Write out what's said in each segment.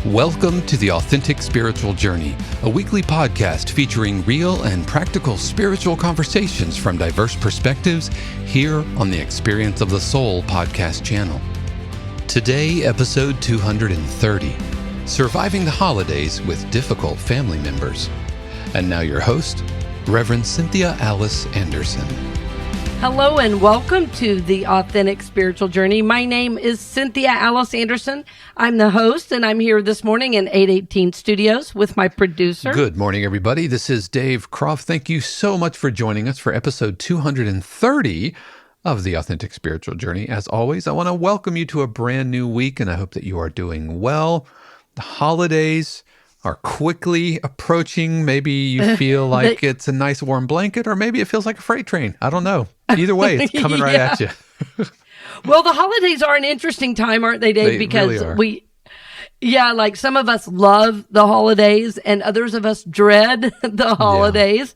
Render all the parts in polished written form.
Welcome to The Authentic Spiritual Journey, a weekly podcast featuring real and practical spiritual conversations from diverse perspectives here on the Experience of the Soul podcast channel. Today, episode 230, Surviving the Holidays with Difficult Family Members. And now your host, Reverend Cynthia Alice Anderson. Hello and welcome to the Authentic Spiritual Journey. My name is Cynthia Alice Anderson. I'm the host, and I'm here this morning in 818 Studios with my producer. Good morning, everybody. This is Dave Croft. Thank you so much for joining us for episode 230 of the Authentic Spiritual Journey. As always, I want to welcome you to a brand new week, and I hope that you are doing well. The holidays are quickly approaching. Maybe you feel like it's a nice warm blanket, or maybe it feels like a freight train. I don't know. Either way, it's coming right at you. Well, the holidays are an interesting time, aren't they, Dave? They because really are. Like some of us love the holidays and others of us dread the holidays.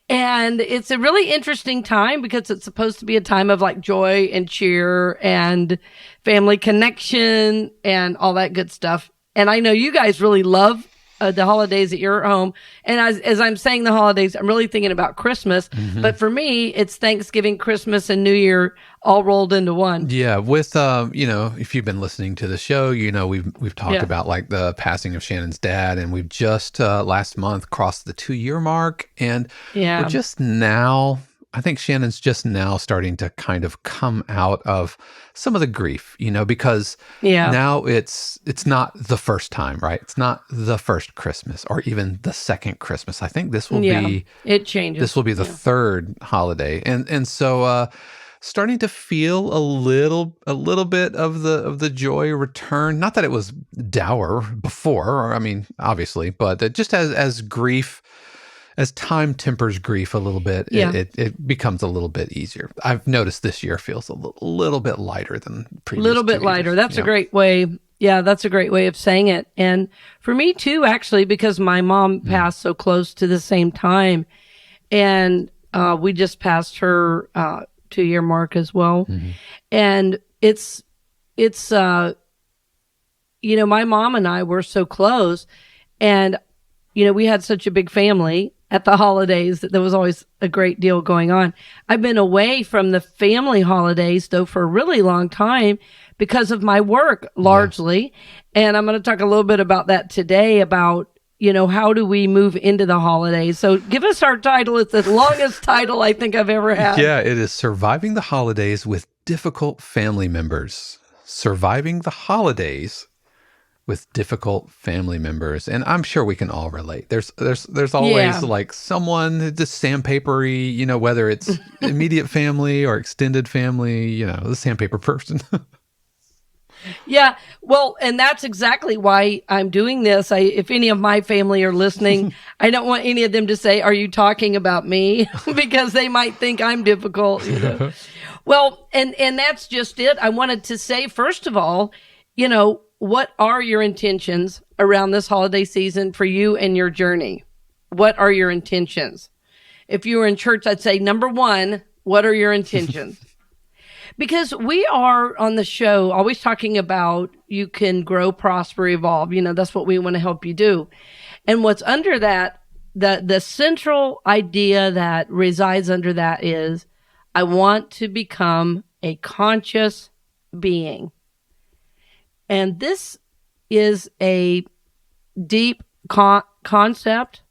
Yeah. And it's a really interesting time because it's supposed to be a time of like joy and cheer and family connection and all that good stuff. And I know you guys really love the holidays at your home. And as I'm saying the holidays, I'm really thinking about Christmas. Mm-hmm. But for me, it's Thanksgiving, Christmas, and New Year all rolled into one. Yeah. With, if you've been listening to the show, we've talked about like the passing of Shannon's dad, and we've just last month crossed the 2-year mark. And we're just now, I think Shannon's just now starting to kind of come out of some of the grief, because now it's not the first time, right? It's not the first Christmas or even the second Christmas. I think this will be, it changes. This will be the third holiday. And so, starting to feel a little bit of the joy return. Not that it was dour before, obviously, but just as grief, as time tempers grief a little bit, it becomes a little bit easier. I've noticed this year feels a little bit lighter than previous. A little bit lighter. That's a great way. Yeah, that's a great way of saying it. And for me too, actually, because my mom passed so close to the same time, and we just passed her 2-year mark as well. Mm-hmm. And it's my mom and I were so close, and we had such a big family at the holidays that there was always a great deal going on. I've been away from the family holidays, though, for a really long time because of my work, largely. Yeah. And I'm going to talk a little bit about that today, about, how do we move into the holidays? So give us our title. It's the longest title I think I've ever had. Yeah, it is Surviving the Holidays with Difficult Family Members. Surviving the Holidays with difficult family members. And I'm sure we can all relate. There's always like someone just sandpapery, whether it's immediate family or extended family, the sandpaper person. Yeah. Well, and that's exactly why I'm doing this. If any of my family are listening, I don't want any of them to say, "Are you talking about me?" because they might think I'm difficult, Well, and that's just it. I wanted to say, first of all, what are your intentions around this holiday season for you and your journey? What are your intentions? If you were in church, I'd say, number one, what are your intentions? Because we are on the show always talking about you can grow, prosper, evolve. That's what we want to help you do. And what's under that, the central idea that resides under that is, I want to become a conscious being. And this is a deep concept.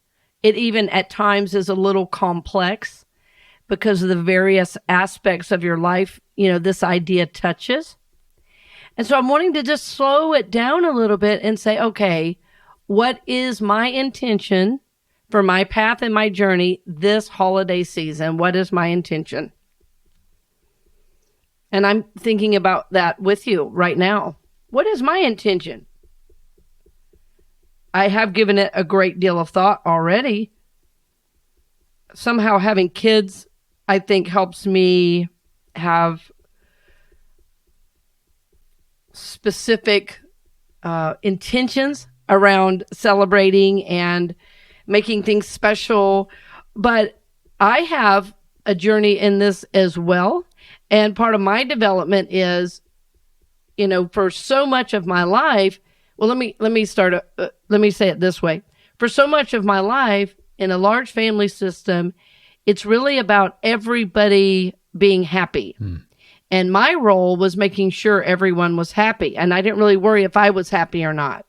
It even at times is a little complex because of the various aspects of your life, this idea touches. And so I'm wanting to just slow it down a little bit and say, okay, what is my intention for my path and my journey this holiday season? What is my intention? And I'm thinking about that with you right now. What is my intention? I have given it a great deal of thought already. Somehow having kids, I think, helps me have specific intentions around celebrating and making things special. But I have a journey in this as well. And part of my development is, for so much of my life, Well, let me say it this way. For so much of my life in a large family system, it's really about everybody being happy. And my role was making sure everyone was happy. And I didn't really worry if I was happy or not.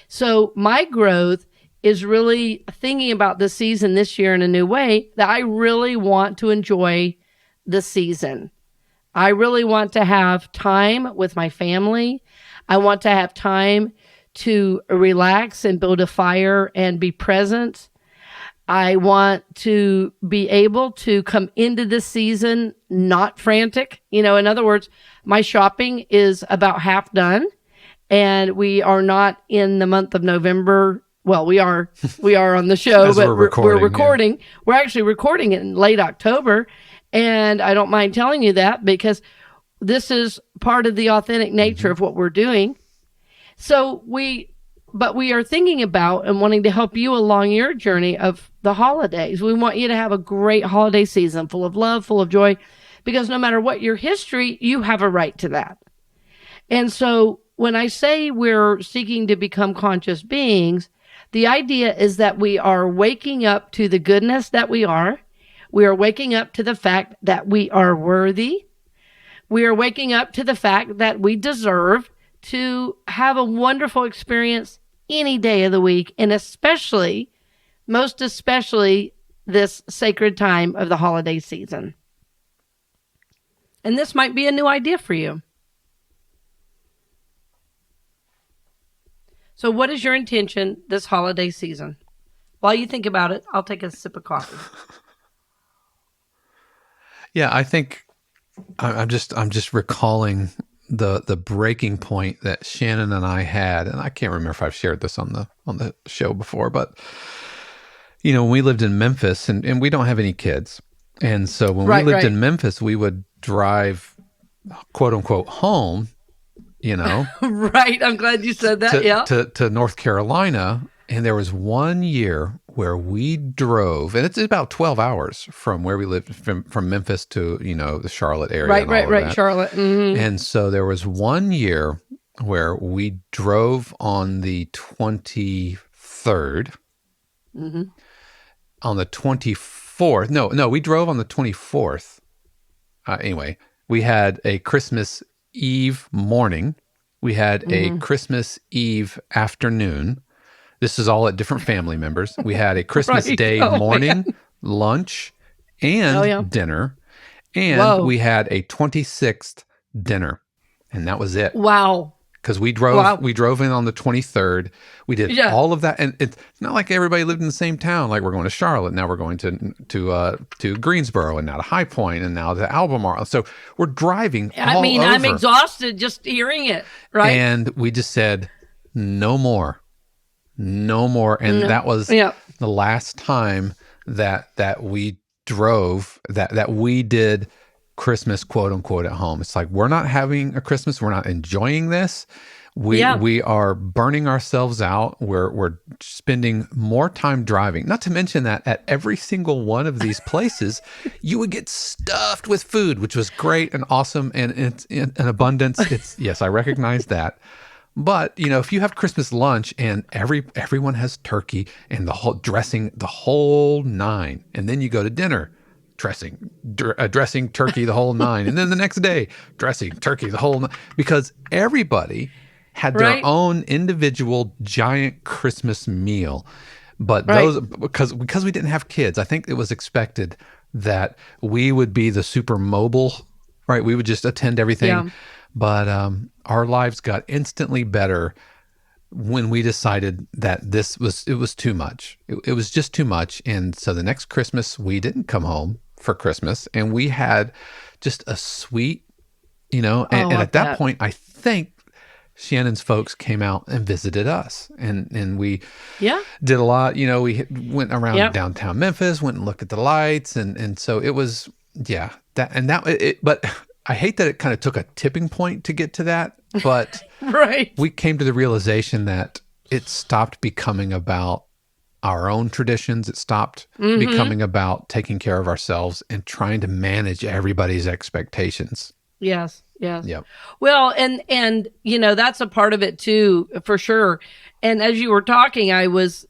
So my growth is really thinking about the season this year in a new way, that I really want to enjoy the season. I really want to have time with my family. I want to have time to relax and build a fire and be present. I want to be able to come into this season not frantic. In other words, my shopping is about half done, and we are not in the month of November. Well, we are on the show, but we're recording. Yeah. We're actually recording it in late October, and I don't mind telling you that because this is part of the authentic nature of what we're doing. So we are thinking about and wanting to help you along your journey of the holidays. We want you to have a great holiday season full of love, full of joy, because no matter what your history, you have a right to that. And so when I say we're seeking to become conscious beings, the idea is that we are waking up to the goodness that we are. We are waking up to the fact that we are worthy. We are waking up to the fact that we deserve to have a wonderful experience any day of the week, and most especially, this sacred time of the holiday season. And this might be a new idea for you. So what is your intention this holiday season? While you think about it, I'll take a sip of coffee. Yeah, I think I'm just recalling the breaking point that Shannon and I had, and I can't remember if I've shared this on the show before, but when we lived in Memphis, and we don't have any kids, and so when we lived in Memphis, we would drive, quote unquote, home. Right. I'm glad you said that. To North Carolina, and there was one year where we drove, and it's about 12 hours from where we lived, from Memphis to, the Charlotte area. Right, Charlotte. Mm-hmm. And so there was one year where we drove on the 23rd. Mm-hmm. On the 24th. No, we drove on the 24th. Anyway, we had a Christmas Eve morning. We had a Christmas Eve afternoon. This is all at different family members. We had a Christmas Day morning, lunch, and dinner. And we had a 26th dinner. And that was it. Wow. Because we drove in on the 23rd. We did all of that. And it's not like everybody lived in the same town. Like, we're going to Charlotte. Now we're going to Greensboro, and now to High Point, and now to Albemarle. So we're driving all over. I'm exhausted just hearing it, right? And we just said, no more. And that was the last time that we drove, that we did Christmas, quote unquote, at home. It's like, we're not having a Christmas. We're not enjoying this. We are burning ourselves out. We're spending more time driving. Not to mention that at every single one of these places, you would get stuffed with food, which was great and awesome, and it's in abundance. Yes, I recognize that. But, if you have Christmas lunch and everyone has turkey and the whole dressing, the whole nine, and then you go to dinner, dressing turkey the whole nine, and then the next day, dressing turkey the whole nine, because everybody had their own individual giant Christmas meal. But those, because we didn't have kids, I think it was expected that we would be the super mobile, right? We would just attend everything. Yeah. But our lives got instantly better when we decided that it was too much. It was just too much. And so the next Christmas, we didn't come home for Christmas, and we had just a sweet, and at that point, I think Shannon's folks came out and visited us, and we did a lot. We went around downtown Memphis, went and looked at the lights, and so it was but I hate that it kind of took a tipping point to get to that, but we came to the realization that it stopped becoming about our own traditions. It stopped becoming about taking care of ourselves and trying to manage everybody's expectations. Yes. Yes. Yep. Well, and that's a part of it too, for sure. And as you were talking, I was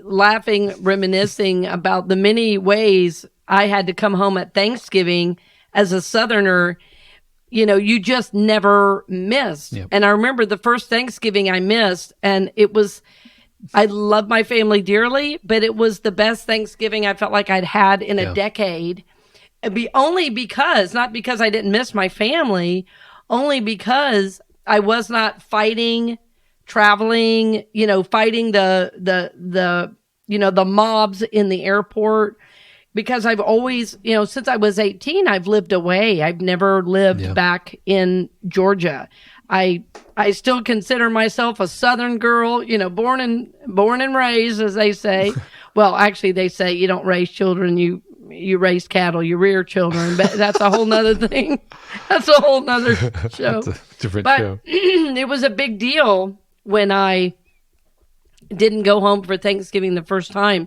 laughing, reminiscing about the many ways I had to come home at Thanksgiving as a Southerner. You just never missed. Yep. And I remember the first Thanksgiving I missed, and I love my family dearly, but it was the best Thanksgiving I felt like I'd had in a decade. Only because, not because I didn't miss my family, only because I was not fighting, traveling, fighting the mobs in the airport. Because I've always, since I was 18, I've lived away. I've never lived back in Georgia. I still consider myself a Southern girl, born and raised, as they say. Well, actually, they say you don't raise children, you raise cattle, you rear children, but that's a whole nother thing. That's a whole nother show. That's a different show. It was a big deal when I didn't go home for Thanksgiving the first time.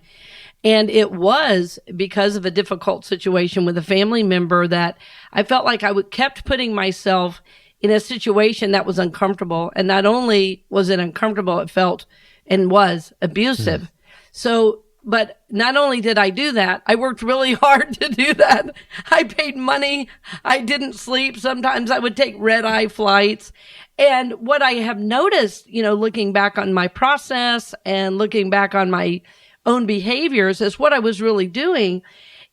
And it was because of a difficult situation with a family member that I felt like I kept putting myself in a situation that was uncomfortable. And not only was it uncomfortable, it felt and was abusive. So, but not only did I do that, I worked really hard to do that. I paid money. I didn't sleep. Sometimes I would take red-eye flights. And what I have noticed, looking back on my process and looking back on my own behaviors, is what I was really doing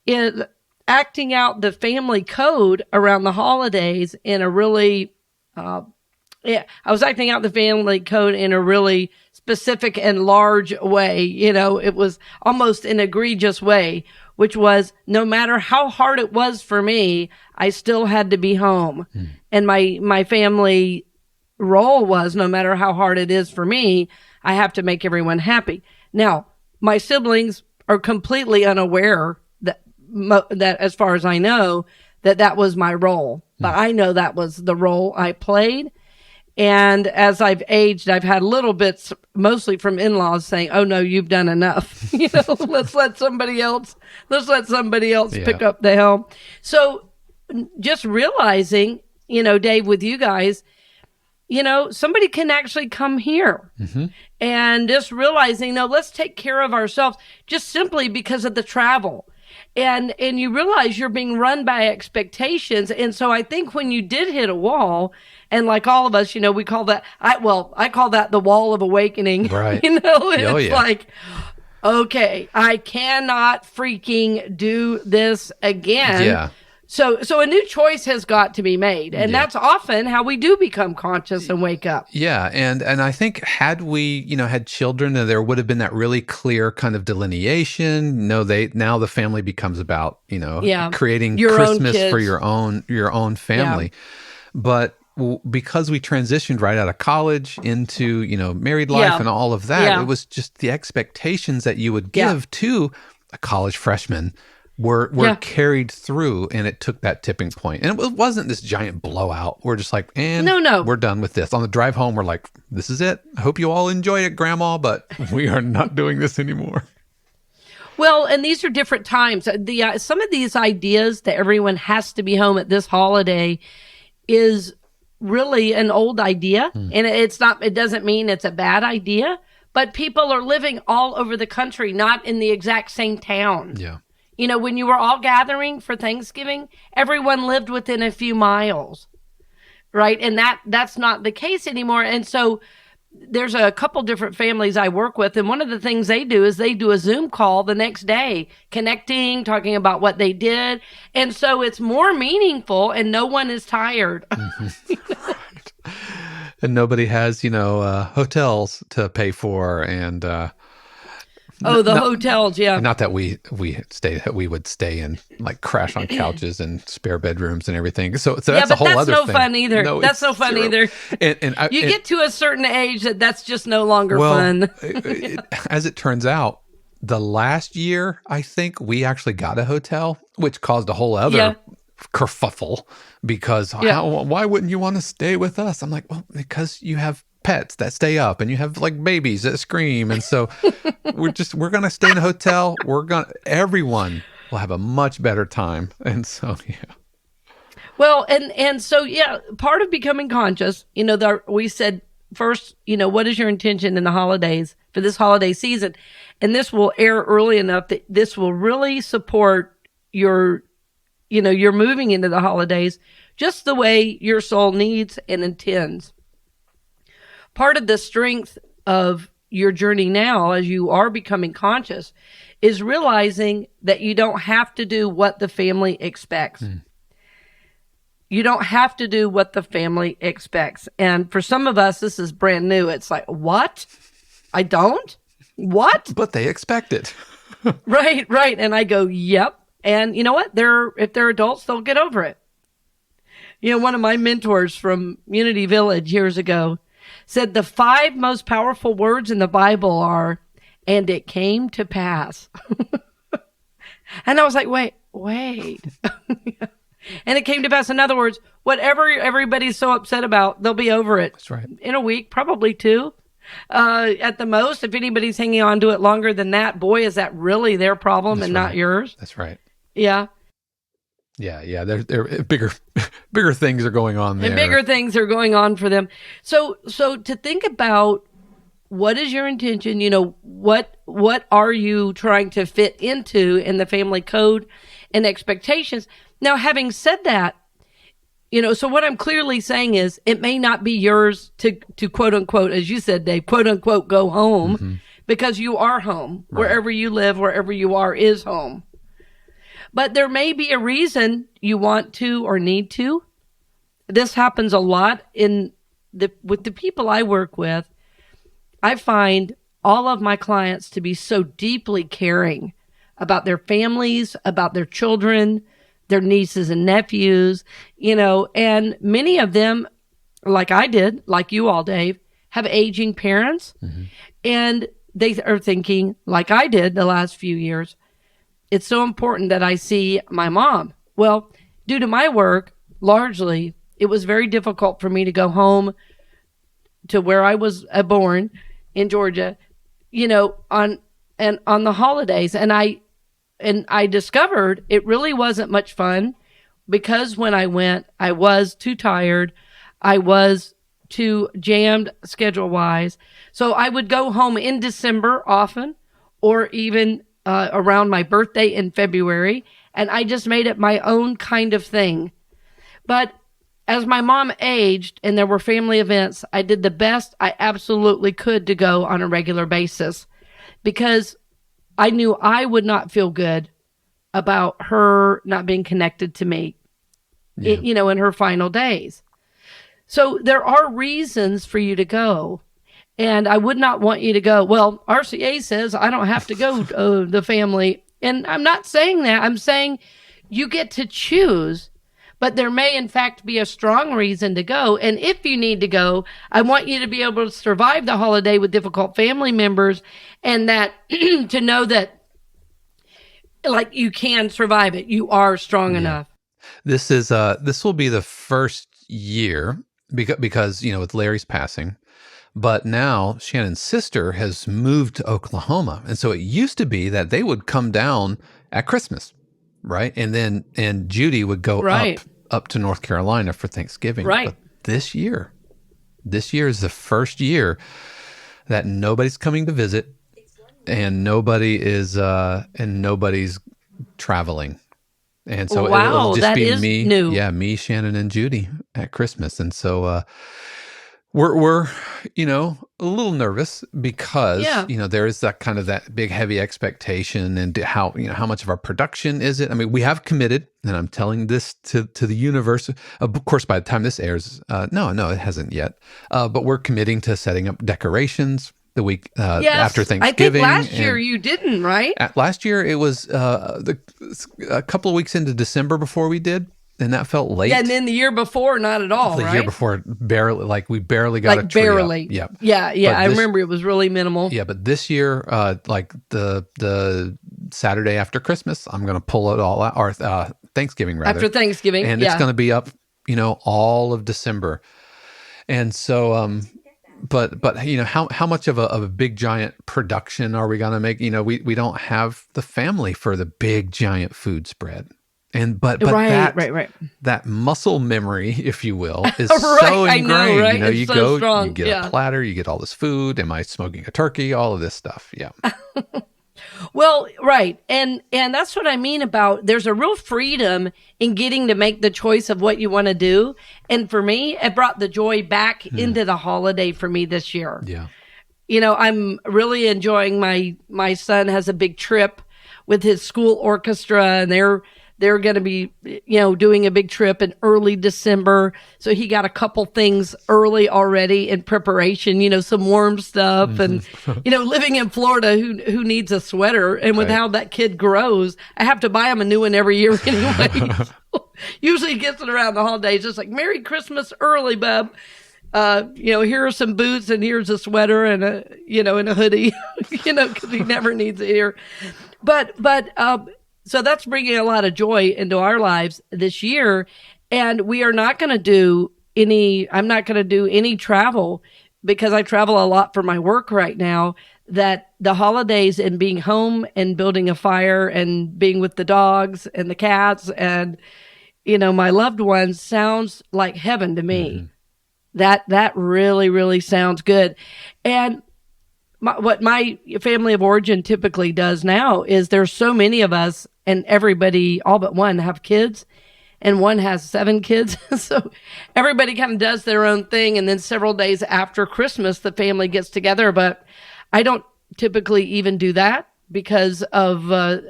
is acting out the family code around the holidays in a really, I was acting out the family code in a really specific and large way. It was almost an egregious way, which was no matter how hard it was for me, I still had to be home. And my family role was, no matter how hard it is for me, I have to make everyone happy. Now, my siblings are completely unaware that as far as I know, that was my role. But I know that was the role I played. And as I've aged, I've had little bits, mostly from in-laws, saying, "Oh no, you've done enough. Let's let somebody else pick up the helm." So just realizing, Dave, with you guys, somebody can actually come here. And just realizing, no, let's take care of ourselves just simply because of the travel. And you realize you're being run by expectations. And so I think when you did hit a wall, and like all of us, we call that, I call that the wall of awakening. Right. It's like, okay, I cannot freaking do this again. Yeah. So a new choice has got to be made. And that's often how we do become conscious and wake up. Yeah. And I think had we, had children, there would have been that really clear kind of delineation. Now the family becomes about, creating your Christmas for your own family. But because we transitioned right out of college into, married life and all of that, it was just the expectations that you would give to a college freshman were carried through, and it took that tipping point. And it wasn't this giant blowout. We're just like, no, we're done with this. On the drive home, we're like, this is it. I hope you all enjoyed it, Grandma, but we are not doing this anymore. Well, and these are different times. Some of these ideas that everyone has to be home at this holiday is really an old idea. And it doesn't mean it's a bad idea, but people are living all over the country, not in the exact same town. Yeah. When you were all gathering for Thanksgiving, everyone lived within a few miles, right? And that's not the case anymore. And so there's a couple different families I work with, and one of the things they do is they do a Zoom call the next day, connecting, talking about what they did. And so it's more meaningful, and no one is tired. Right. And nobody has, hotels to pay for, and hotels, yeah. Not that we would stay and like crash on couches and spare bedrooms and everything. So that's a whole other thing. That's no fun either. No, that's no fun either. And you get to a certain age that's just no longer fun. As it turns out, the last year, I think we actually got a hotel, which caused a whole other kerfuffle because why wouldn't you want to stay with us? I'm like, well, because you have pets that stay up and you have like babies that scream, and so we're gonna stay in a hotel. Everyone will have a much better time. And so Well, and so yeah, part of becoming conscious, we said first, what is your intention in the holidays for this holiday season? And this will air early enough that this will really support your, you're moving into the holidays just the way your soul needs and intends. Part of the strength of your journey now, as you are becoming conscious, is realizing that you don't have to do what the family expects. You don't have to do what the family expects. And for some of us, this is brand new. It's like, what? I don't? What? But they expect it. Right. And I go, yep. And you know what? If they're adults, they'll get over it. One of my mentors from Unity Village years ago said the 5 most powerful words in the Bible are, and it came to pass. And I was like, wait. And it came to pass. In other words, whatever everybody's so upset about, they'll be over it. That's right. In a week, probably 2. At the most, if anybody's hanging on to it longer than that, boy, is that really their problem and not yours. That's right. Yeah. Yeah. They're bigger things are going on there. And bigger things are going on for them. So to think about what is your intention, what are you trying to fit into in the family code and expectations? Now, having said that, so what I'm clearly saying is it may not be yours to quote unquote, as you said, Dave, quote unquote, go home because you are home. Right. Wherever you live, wherever you are is home. But there may be a reason you want to or need to. This happens a lot with the people I work with. I find all of my clients to be so deeply caring about their families, about their children, their nieces and nephews, and many of them, like I did, like you all, Dave, have aging parents. And they are thinking, like I did the last few years, it's so important that I see my mom. Well, due to my work, largely, it was very difficult for me to go home to where I was born in Georgia, on the holidays. And I discovered it really wasn't much fun because when I went, I was too tired. I was too jammed schedule-wise. So I would go home in December often, or even around my birthday in February, and I just made it my own kind of thing. But as my mom aged and there were family events, I did the best I absolutely could to go on a regular basis because I knew I would not feel good about her not being connected to me, in her final days. So there are reasons for you to go. And I would not want you to go, well, RCA says I don't have to go to the family. And I'm not saying that. I'm saying you get to choose. But there may, in fact, be a strong reason to go. And if you need to go, I want you to be able to survive the holiday with difficult family members and that to know that, like, you can survive it. You are strong enough. This will be the first year because with Larry's passing. But now Shannon's sister has moved to Oklahoma. And so it used to be that they would come down at Christmas, right? And Judy would go up to North Carolina for Thanksgiving. Right. But this year is the first year that nobody's coming to visit and nobody's traveling. And so it'll just be me. New. Yeah, me, Shannon, and Judy at Christmas. And so we're a little nervous because there is that kind of that big heavy expectation and how much of our production is it. I mean, we have committed, and I'm telling this to the universe. Of course, by the time this airs, no, it hasn't yet. But we're committing to setting up decorations the week after Thanksgiving. I think last year you didn't, right? Last year it was a couple of weeks into December before we did. And that felt late. Yeah, and then the year before, not at all, The year before, we barely got a tree barely. Up. Yeah. I remember it was really minimal. Yeah, but this year, like the Saturday after Christmas, I'm going to pull it all out, or Thanksgiving rather. After Thanksgiving, and it's going to be up, all of December. And so, but how much of a big giant production are we going to make? We don't have the family for the big giant food spread. But that muscle memory, if you will, is right, so ingrained. I know, right? You know, it's you so go, strong. you get a platter, you get all this food. Am I smoking a turkey? All of this stuff. Yeah. Well, right. And that's what I mean about there's a real freedom in getting to make the choice of what you want to do. And for me, it brought the joy back into the holiday for me this year. Yeah. You know, I'm really enjoying my son has a big trip with his school orchestra, and they're going to be, you know, doing a big trip in early December. So he got a couple things early already in preparation, you know, some warm stuff. And, you know, living in Florida, who needs a sweater? And with how that kid grows, I have to buy him a new one every year anyway. Usually he gets it around the holidays. It's like, Merry Christmas early, bub. You know, here are some boots and here's a sweater and and a hoodie, you know, because he never needs it here. So that's bringing a lot of joy into our lives this year. And we are not going to do I'm not going to do any travel because I travel a lot for my work right now, that the holidays and being home and building a fire and being with the dogs and the cats and, you know, my loved ones sounds like heaven to me. That really, really sounds good. And what my family of origin typically does now is there's so many of us, and everybody, all but one, have kids, and one has 7 kids. So everybody kind of does their own thing. And then several days after Christmas, the family gets together. But I don't typically even do that because of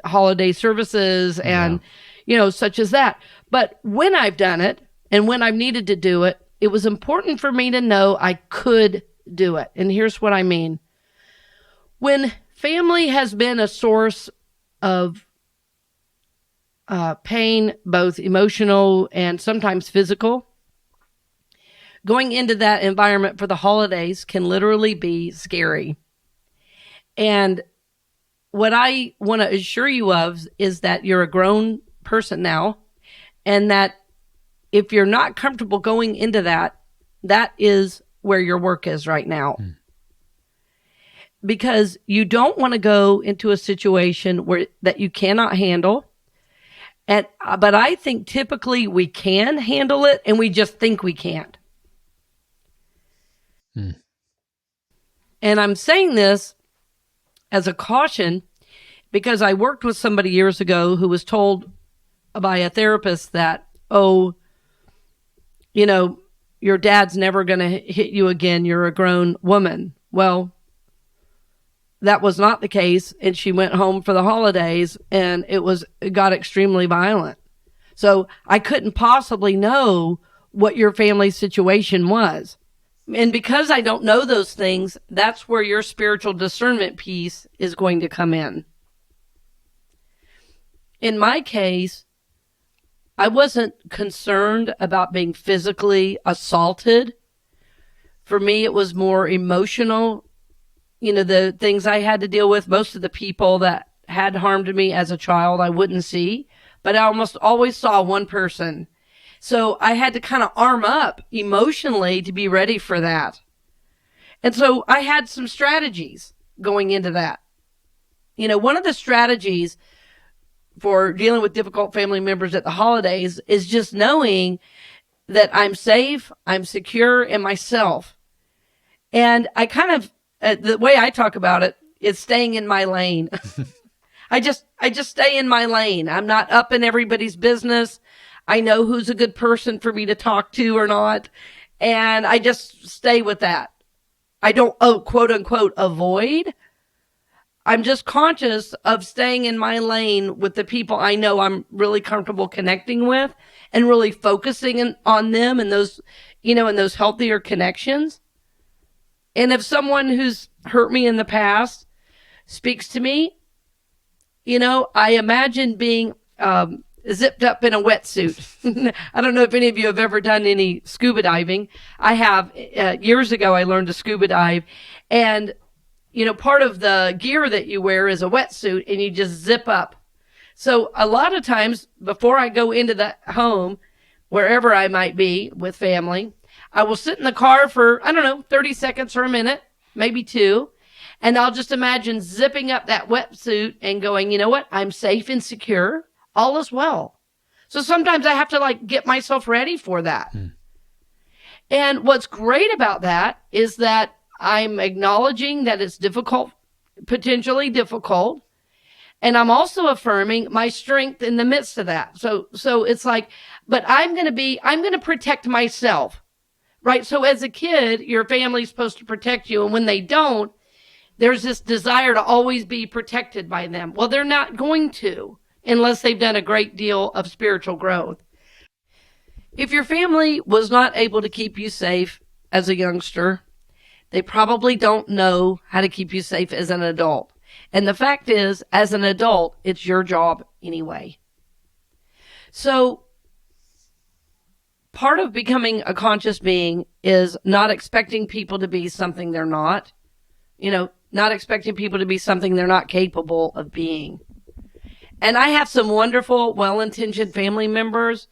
holiday services and, you know, such as that. But when I've done it and when I've needed to do it, it was important for me to know I could do it. And here's what I mean. When family has been a source of pain, both emotional and sometimes physical, going into that environment for the holidays can literally be scary. And what I want to assure you of is that you're a grown person now, and that if you're not comfortable going into that, that is where your work is right now. Because you don't want to go into a situation that you cannot handle. But I think typically we can handle it, and we just think we can't. And I'm saying this as a caution because I worked with somebody years ago who was told by a therapist that, oh, you know, your dad's never going to hit you again. You're a grown woman. Well, that was not the case. And she went home for the holidays, and it got extremely violent. So I couldn't possibly know what your family situation was. And because I don't know those things, that's where your spiritual discernment piece is going to come in. In my case, I wasn't concerned about being physically assaulted. For me, it was more emotional. You know, the things I had to deal with, most of the people that had harmed me as a child, I wouldn't see, but I almost always saw one person. So I had to kind of arm up emotionally to be ready for that. And so I had some strategies going into that. You know, one of the strategies for dealing with difficult family members at the holidays is just knowing that I'm safe, I'm secure in myself. And I kind of, the way I talk about it is staying in my lane. I just stay in my lane. I'm not up in everybody's business. I know who's a good person for me to talk to or not. And I just stay with that. I don't, quote unquote, avoid. I'm just conscious of staying in my lane with the people I know I'm really comfortable connecting with and really focusing on them and those, you know, and those healthier connections. And if someone who's hurt me in the past speaks to me, you know, I imagine being zipped up in a wetsuit. I don't know if any of you have ever done any scuba diving. I have. Years ago, I learned to scuba dive. And, you know, part of the gear that you wear is a wetsuit, and you just zip up. So a lot of times before I go into the home, wherever I might be with family, I will sit in the car for, 30 seconds or a minute, maybe 2. And I'll just imagine zipping up that wetsuit and going, you know what? I'm safe and secure. All is well. So sometimes I have to like get myself ready for that. And what's great about that is that I'm acknowledging that it's difficult, potentially difficult. And I'm also affirming my strength in the midst of that. So it's like, but I'm going to protect myself, right? So as a kid, your family's supposed to protect you. And when they don't, there's this desire to always be protected by them. Well, they're not going to unless they've done a great deal of spiritual growth. If your family was not able to keep you safe as a youngster, they probably don't know how to keep you safe as an adult. And the fact is, as an adult, it's your job anyway. So part of becoming a conscious being is not expecting people to be something they're not, not expecting people to be something they're not capable of being. And I have some wonderful, well-intentioned family members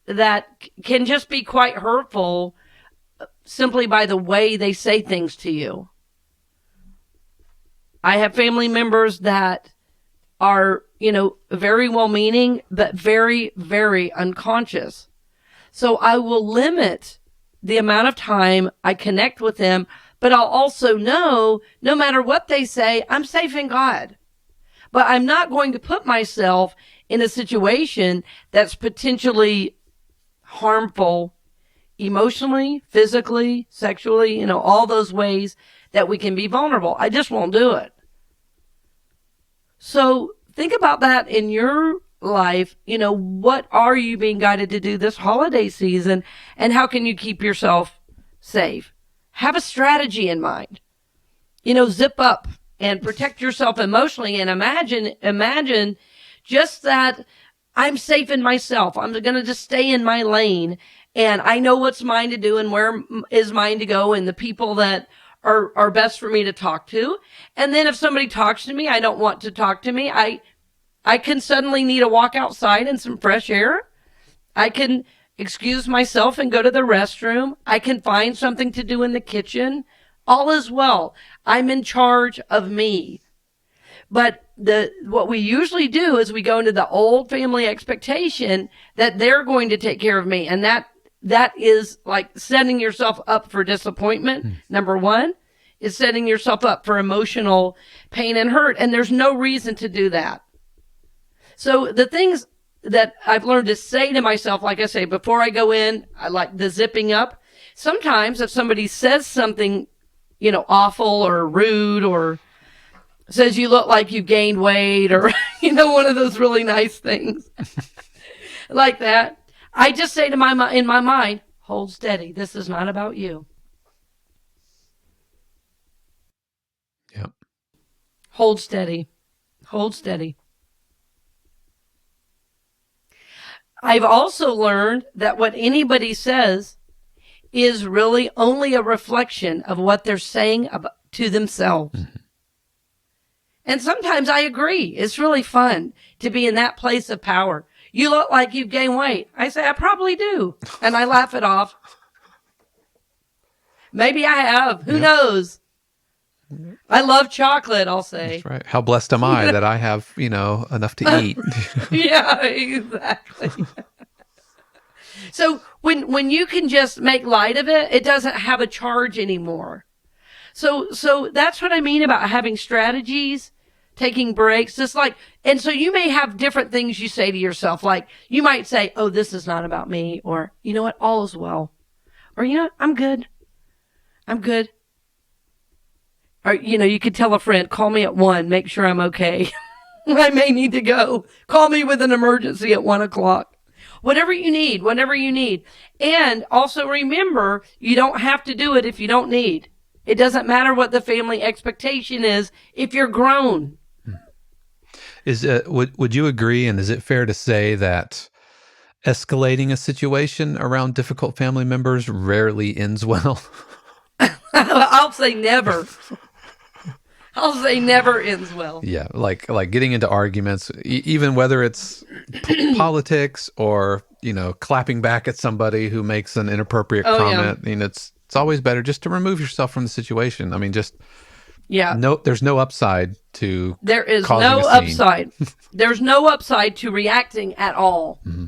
that can just be quite hurtful simply by the way they say things to you. I have family members that are, very well-meaning, but very, very unconscious. So I will limit the amount of time I connect with them, but I'll also know, no matter what they say, I'm safe in God. But I'm not going to put myself in a situation that's potentially harmful emotionally, physically, sexually, all those ways that we can be vulnerable. I just won't do it. So think about that in your life. What are you being guided to do this holiday season, and how can you keep yourself safe? Have a strategy in mind. Zip up and protect yourself emotionally, and imagine just that I'm safe in myself. I'm going to just stay in my lane, and I know what's mine to do and where is mine to go, and the people that are best for me to talk to. And then if somebody talks to me, I don't want to talk to me. I can suddenly need a walk outside and some fresh air. I can excuse myself and go to the restroom. I can find something to do in the kitchen. All is well. I'm in charge of me. But what we usually do is we go into the old family expectation that they're going to take care of me. And that is like setting yourself up for disappointment. Number one is setting yourself up for emotional pain and hurt. And there's no reason to do that. So the things that I've learned to say to myself, like I say, before I go in, I like the zipping up. Sometimes if somebody says something, awful or rude, or says you look like you gained weight, or, one of those really nice things like that, I just say in my mind, hold steady. This is not about you. Yep. Hold steady. Hold steady. I've also learned that what anybody says is really only a reflection of what they're saying to themselves. Mm-hmm. And sometimes I agree. It's really fun to be in that place of power. You look like you've gained weight. I say, I probably do. And I laugh it off. Maybe I have. Who knows? I love chocolate, I'll say. That's right. How blessed am I that I have, enough to eat. Yeah, exactly. So when you can just make light of it, it doesn't have a charge anymore. So that's what I mean about having strategies, taking breaks, and so you may have different things you say to yourself. Like you might say, oh, this is not about me, or you know what, all is well, or I'm good. Or, you could tell a friend, call me at 1, make sure I'm okay. I may need to go. Call me with an emergency at 1:00. Whatever you need. And also remember, you don't have to do it if you don't need. It doesn't matter what the family expectation is if you're grown. Would you agree, and is it fair to say that escalating a situation around difficult family members rarely ends well? I'll say never. I'll say never ends well. Yeah, like getting into arguments, even whether it's politics or, clapping back at somebody who makes an inappropriate comment. Yeah. It's always better just to remove yourself from the situation. I mean, there's no upside to There is no upside. There's no upside to reacting at all. Mm-hmm.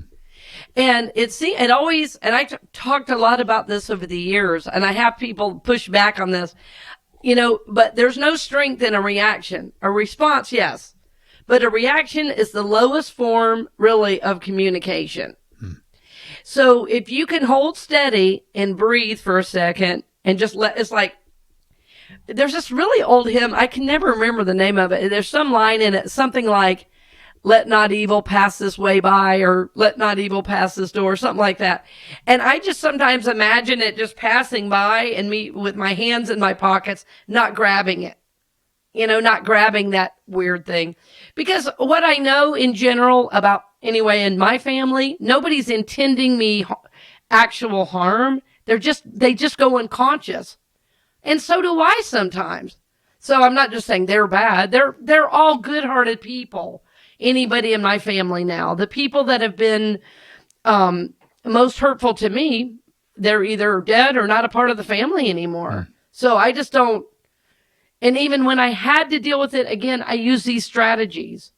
And it always, and I talked a lot about this over the years, and I have people push back on this, but there's no strength in a reaction. A response, yes. But a reaction is the lowest form, really, of communication. So if you can hold steady and breathe for a second and just it's like, there's this really old hymn. I can never remember the name of it. There's some line in it, something like, let not evil pass this way by, or let not evil pass this door, something like that. And I just sometimes imagine it just passing by and me with my hands in my pockets, not grabbing it, not grabbing that weird thing. Because what I know in general about, anyway, in my family, nobody's intending me actual harm. They just go unconscious. And so do I sometimes. So I'm not just saying they're bad. They're all good-hearted people. Anybody in my family now, the people that have been most hurtful to me, they're either dead or not a part of the family anymore. So I just don't. And even when I had to deal with it, again, I use these strategies.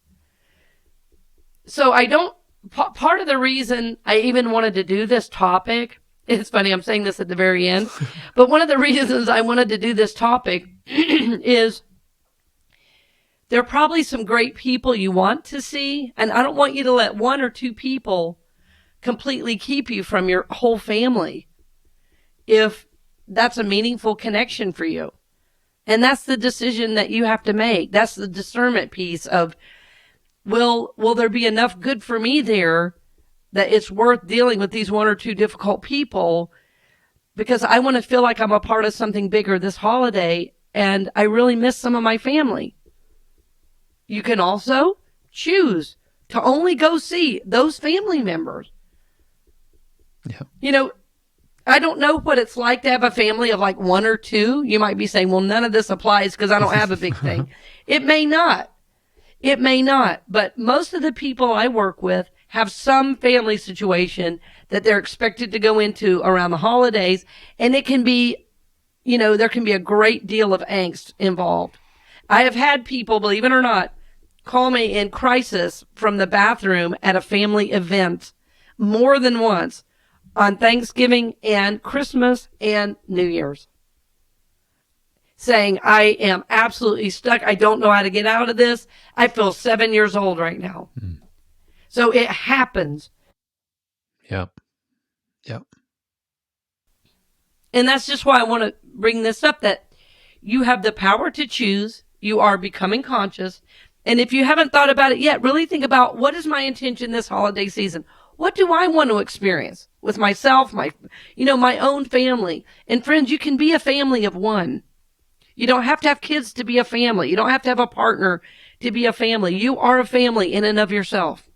So I don't, part of the reason I even wanted to do this topic, it's funny, I'm saying this at the very end, but one of the reasons I wanted to do this topic is there are probably some great people you want to see, and I don't want you to let one or two people completely keep you from your whole family if that's a meaningful connection for you. And that's the decision that you have to make. That's the discernment piece of, will there be enough good for me there that it's worth dealing with these one or two difficult people, because I want to feel like I'm a part of something bigger this holiday, and I really miss some of my family. You can also choose to only go see those family members. Yeah. I don't know what it's like to have a family of like one or two. You might be saying, well, none of this applies because I don't have a big thing. It may not. But most of the people I work with have some family situation that they're expected to go into around the holidays. And it can be, there can be a great deal of angst involved. I have had people, believe it or not, call me in crisis from the bathroom at a family event more than once on Thanksgiving and Christmas and New Year's, saying, I am absolutely stuck. I don't know how to get out of this. I feel 7 years old right now. So it happens. Yep. And that's just why I want to bring this up, that you have the power to choose. You are becoming conscious. And if you haven't thought about it yet, really think about, what is my intention this holiday season? What do I want to experience with myself, my own family? And friends, you can be a family of one. You don't have to have kids to be a family. You don't have to have a partner to be a family. You are a family in and of yourself.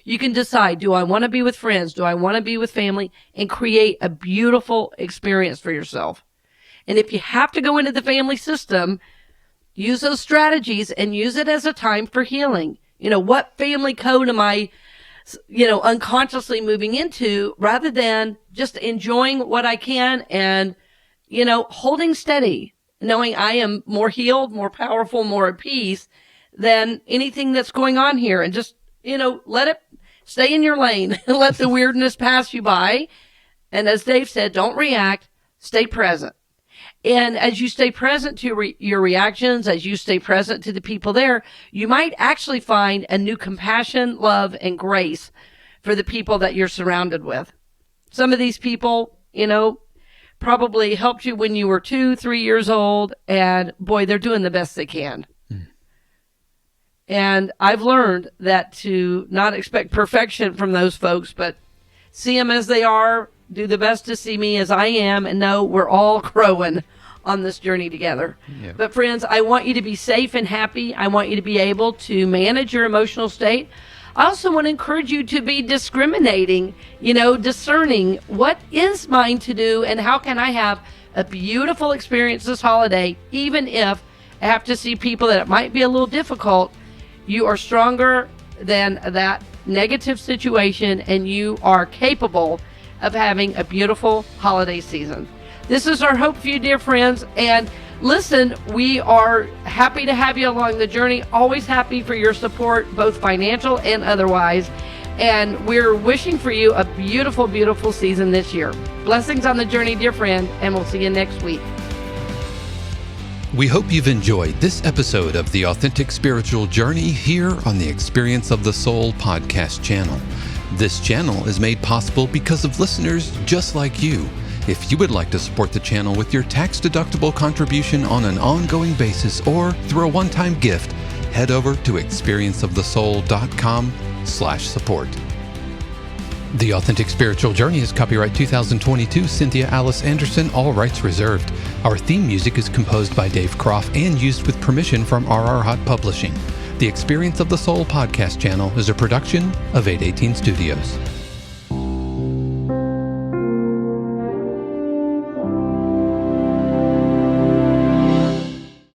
You can decide, do I want to be with friends? Do I want to be with family? And create a beautiful experience for yourself. And if you have to go into the family system, use those strategies and use it as a time for healing. What family code am I, unconsciously moving into, rather than just enjoying what I can and, holding steady, knowing I am more healed, more powerful, more at peace than anything that's going on here. And just, let it stay in your lane and let the weirdness pass you by. And as Dave said, don't react, stay present. And as you stay present to your reactions, as you stay present to the people there, you might actually find a new compassion, love, and grace for the people that you're surrounded with. Some of these people, probably helped you when you were 2, 3 years old, and boy, they're doing the best they can. And I've learned that to not expect perfection from those folks, but see them as they are, do the best to see me as I am, and know we're all growing on this journey together. Yeah. But friends, I want you to be safe and happy. I want you to be able to manage your emotional state. I also want to encourage you to be discriminating, discerning what is mine to do and how can I have a beautiful experience this holiday, even if I have to see people that it might be a little difficult. You are stronger than that negative situation, and you are capable of having a beautiful holiday season. This is our hope for you, dear friends. And listen, we are happy to have you along the journey. Always happy for your support, both financial and otherwise. And we're wishing for you a beautiful, beautiful season this year. Blessings on the journey, dear friend, and we'll see you next week. We hope you've enjoyed this episode of The Authentic Spiritual Journey here on the Experience of the Soul podcast channel. This channel is made possible because of listeners just like you. If you would like to support the channel with your tax-deductible contribution on an ongoing basis or through a one-time gift, head over to experienceofthesoul.com/support. The Authentic Spiritual Journey is copyright 2022 Cynthia Alice Anderson, all rights reserved. Our theme music is composed by Dave Croft and used with permission from RR Hot Publishing. The Experience of the Soul podcast channel is a production of 818 Studios.